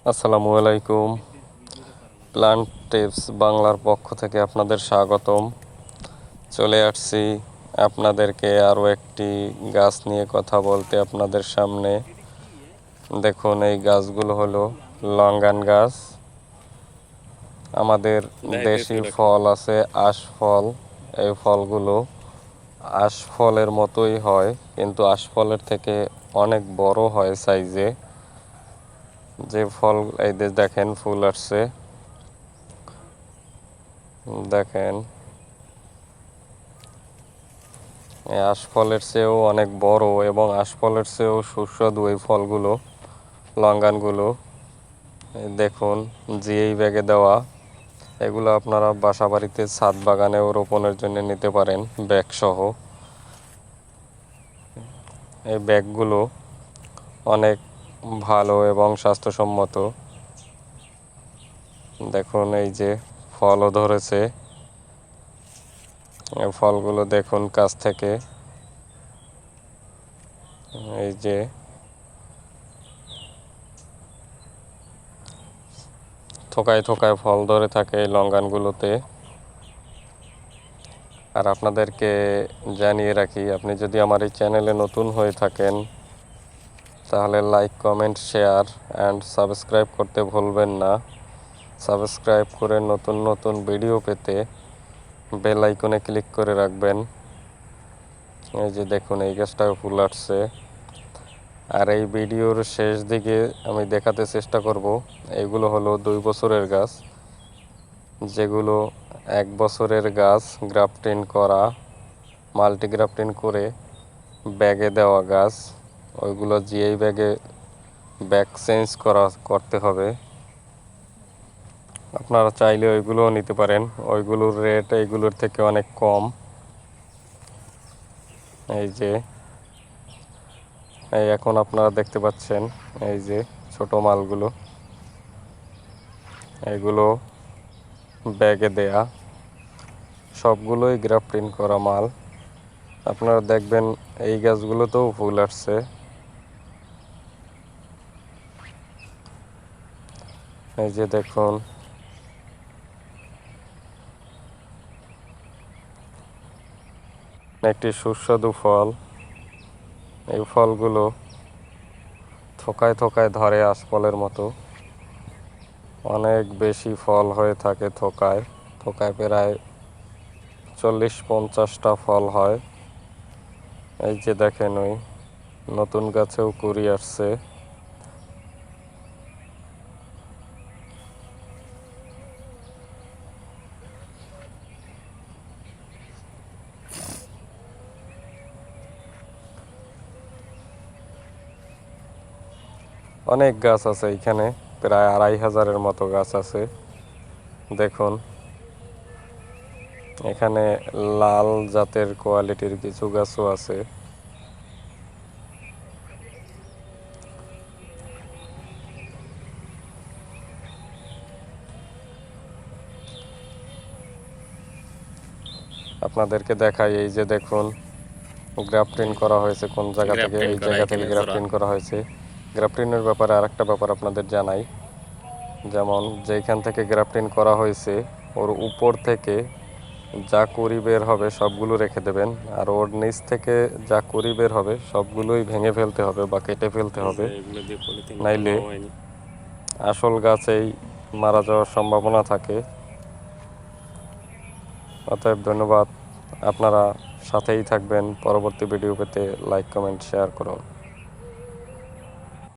আসসালামু আলাইকুম। Plant tips বাংলার পক্ষ থেকে আপনাদের স্বাগতম। চলে আসছি আপনাদেরকে আরও একটি গাছ নিয়ে কথা বলতে আপনাদের সামনে। দেখুন, এই গাছগুলো হলো লঙ্গান গাছ। আমাদের দেশি ফল আছে আশফল। এই ফলগুলো আশফলের মতোই হয়, কিন্তু আশফলের থেকে অনেক বড় হয় সাইজে। যে ফল এই দেখেন ফুল আসছে, দেখেন এই আশফলের চেয়েও অনেক বড় এবং আশফলের চেয়েও সুস্বাদু এই ফলগুলো, লঙ্গানগুলো। দেখুন, জিএই ব্যাগে দেওয়া। এগুলো আপনারা বাসা বাড়িতে ছাদ বাগানেও রোপণের জন্য নিতে পারেন ব্যাগ সহ। এই ব্যাগগুলো অনেক ভালো এবং স্বাস্থ্যসম্মত। দেখুন, এই যে ফলও ধরেছে। এই ফলগুলো দেখুন কাছ থেকে, এই যে থোকায় থোকায় ফল ধরে থাকে এই লঙ্গানগুলোতে। আর আপনাদেরকে জানিয়ে রাখি, আপনি যদি আমার এই চ্যানেলে নতুন হয়ে থাকেন তাহলে like, comment, share and subscribe করতে ভুলবেন না। সাবস্ক্রাইব করে নতুন নতুন ভিডিও পেতে বেল আইকনে ক্লিক করে রাখবেন। এই যে দেখুন, এই গাছটাও ফুল আসছে। আর এই ভিডিওর শেষ দিকে আমি দেখাতে চেষ্টা করব, এগুলো হলো 2 বছরের গাছ, যেগুলো 1 বছরের গাছ গ্রাফটিং করা, মাল্টি গ্রাফটিং করে ব্যাগে দেওয়া গাছ। ওইগুলো জিআই ব্যাগে ব্যাগ চেঞ্জ করতে হবে। আপনারা চাইলে ওইগুলোও নিতে পারেন, ওইগুলোর রেট এইগুলোর থেকে অনেক কম। এই যে এই এখন আপনারা দেখতে পাচ্ছেন, এই যে ছোট মালগুলো, এইগুলো ব্যাগে দেয়া, সবগুলোই গ্রাফটিং করা মাল। আপনারা দেখবেন এই গাছগুলোতেও ফুল আসছে। এই যে দেখুন, একটি সুস্বাদু ফল। এই ফলগুলো থোকায় থোকায় ধরে আশফলের মতো। অনেক বেশি ফল হয়ে থাকে থোকায় থোকায়, প্রায় 40-50টা ফল হয়। এই যে দেখেন, ওই নতুন গাছেও কুড়ি আসছে। অনেক গাছ আছে এখানে, প্রায় 2500-এর মতো গাছ আছে। দেখুন, এখানে লাল জাতের কোয়ালিটির কিছু গাছও আছে। আপনাদেরকে দেখাই, এই যে দেখুন গ্রাফটিং করা হয়েছে কোন জায়গা থেকে, এই জায়গা থেকে গ্রাফটিং করা হয়েছে। গ্রাফটিংয়ের ব্যাপারে আরেকটা ব্যাপার আপনাদের জানাই, যেমন যেখান থেকে গ্রাফটিং করা হয়েছে ওর উপর থেকে যা কুড়ি বের হবে সবগুলো রেখে দেবেন, আর ওর নিচ থেকে যা কুড়ি বের হবে সবগুলোই ভেঙে ফেলতে হবে বা কেটে ফেলতে হবে, নাইলে আসল গাছেই মারা যাওয়ার সম্ভাবনা থাকে। অতএব ধন্যবাদ, আপনারা সাথেই থাকবেন। পরবর্তী ভিডিও পেতে লাইক, কমেন্ট, শেয়ার করুন।